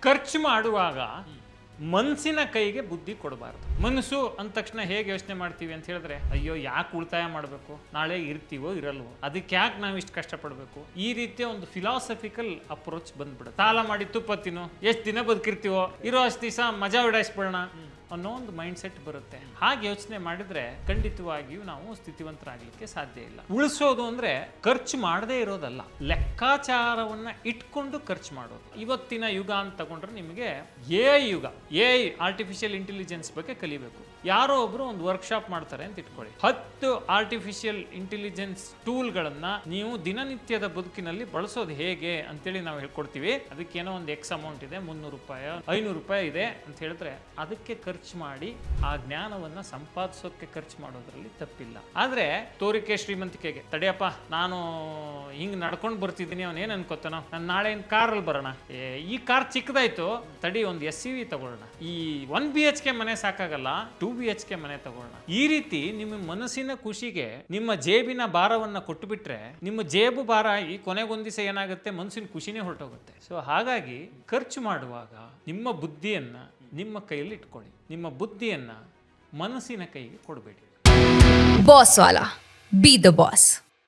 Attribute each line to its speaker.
Speaker 1: ಖರ್ಚು ಮಾಡುವಾಗ ಮನಸ್ಸಿನ ಕೈಗೆ ಬುದ್ಧಿ ಕೊಡಬಾರ್ದು. ಮನಸ್ಸು ಅಂದ ತಕ್ಷಣ ಹೇಗೆ ಯೋಚನೆ ಮಾಡ್ತೀವಿ ಅಂತ ಹೇಳಿದ್ರೆ, ಅಯ್ಯೋ ಯಾಕೆ ಉಳಿತಾಯ ಮಾಡಬೇಕು, ನಾಳೆ ಇರ್ತೀವೋ ಇರಲ್ವೋ, ಅದಕ್ಕೆ ಯಾಕೆ ನಾವು ಇಷ್ಟು ಕಷ್ಟಪಡಬೇಕು, ಈ ರೀತಿಯ ಒಂದು ಫಿಲಾಸಫಿಕಲ್ ಅಪ್ರೋಚ್ ಬಂದ್ಬಿಡುತ್ತೆ. ಸಾಲ ಮಾಡಿ ತುಪ್ಪ ತಿನ್ನು, ಎಷ್ಟು ದಿನ ಬದುಕಿರ್ತೀವೋ, ಇರೋ ಅಷ್ಟು ದಿವಸ ಮಜಾ ಉಡಾಯಿಸ್ಬಿಡೋಣ ಅನ್ನೋ ಒಂದು ಮೈಂಡ್ ಸೆಟ್ ಬರುತ್ತೆ. ಹಾಗೆ ಯೋಚನೆ ಮಾಡಿದ್ರೆ ಖಂಡಿತವಾಗಿಯೂ ನಾವು ಸ್ಥಿತಿವಂತರಾಗಲಿಕ್ಕೆ ಸಾಧ್ಯ ಇಲ್ಲ. ಉಳಿಸೋದು ಅಂದ್ರೆ ಖರ್ಚು ಮಾಡದೇ ಇರೋದಲ್ಲ, ಲೆಕ್ಕಾಚಾರವನ್ನ ಇಟ್ಕೊಂಡು ಖರ್ಚು ಮಾಡೋದು. ಇವತ್ತಿನ ಯುಗ ಅಂತ ತಗೊಂಡ್ರೆ ನಿಮಗೆ ಯುಗ ಆರ್ಟಿಫಿಷಿಯಲ್ ಇಂಟೆಲಿಜೆನ್ಸ್ ಬಗ್ಗೆ ಕಲಿಬೇಕು. ಯಾರೋ ಒಬ್ರು ಒಂದು ವರ್ಕ್ಶಾಪ್ ಮಾಡ್ತಾರೆ ಅಂತ ಇಟ್ಕೊಳ್ಳಿ. 10 ಆರ್ಟಿಫಿಷಿಯಲ್ ಇಂಟೆಲಿಜೆನ್ಸ್ ಟೂಲ್ಗಳನ್ನ ನೀವು ದಿನನಿತ್ಯದ ಬದುಕಿನಲ್ಲಿ ಬಳಸೋದು ಹೇಗೆ ಅಂತೇಳಿ ನಾವು ಹೇಳ್ಕೊಡ್ತೀವಿ. ಅದಕ್ಕೇನೋ ಒಂದು ಎಕ್ಸ್ ಅಮೌಂಟ್ ಇದೆ, 300 ರೂಪಾಯಿ 500 ರೂಪಾಯಿ ಇದೆ ಅಂತ ಹೇಳಿದ್ರೆ ಅದಕ್ಕೆ ಖರ್ಚು ಮಾಡಿ ಆ ಜ್ಞಾನವನ್ನ ಸಂಪಾದಿಸೋಕೆ ಖರ್ಚು ಮಾಡೋದ್ರಲ್ಲಿ ತಪ್ಪಿಲ್ಲ. ಆದ್ರೆ ತೋರಿಕೆ ಶ್ರೀಮಂತಿಕೆಗೆ, ತಡೆಯಪ್ಪ ನಾನು ಹಿಂಗ್ ನಡ್ಕೊಂಡು ಬರ್ತಿದ್ದೀನಿ, ಅವನ್ ಏನ್ ಅನ್ಕೋತಾನೋ, ನಾನು ನಾಳೆ ಕಾರಲ್ಲಿ ಬರೋಣ, ಈ ಕಾರ್ ಚಿಕ್ಕದಾಯ್ತು, ತಡಿ ಒಂದು SUV ತಗೊಳ್ಳೋಣ, ಈ 1 BHK ಮನೆ ಸಾಕಾಗಲ್ಲ, 2 BHK ಮನೆ ತಗೊಳ್ಳೋಣ. ಈ ರೀತಿ ನಿಮ್ಮ ಮನಸ್ಸಿನ ಖುಷಿಗೆ ನಿಮ್ಮ ಜೇಬಿನ ಭಾರವನ್ನ ಕೊಟ್ಟು ಬಿಟ್ರೆ ನಿಮ್ಮ ಜೇಬು ಭಾರ ಈ ಕೊನೆಗೊಂದು ದಿವಸ ಏನಾಗುತ್ತೆ, ಮನಸ್ಸಿನ ಖುಷಿನೇ ಹೊರಟೋಗುತ್ತೆ. ಸೊ ಹಾಗಾಗಿ ಖರ್ಚು ಮಾಡುವಾಗ ನಿಮ್ಮ ಬುದ್ಧಿಯನ್ನ ನಿಮ್ಮ ಕೈಯಲ್ಲಿ ಇಟ್ಕೊಳ್ಳಿ, ನಿಮ್ಮ ಬುದ್ಧಿಯನ್ನ ಮನಸ್ಸಿನ ಕೈಗೆ ಕೊಡಬೇಡಿ.
Speaker 2: Boss Vala, B the boss.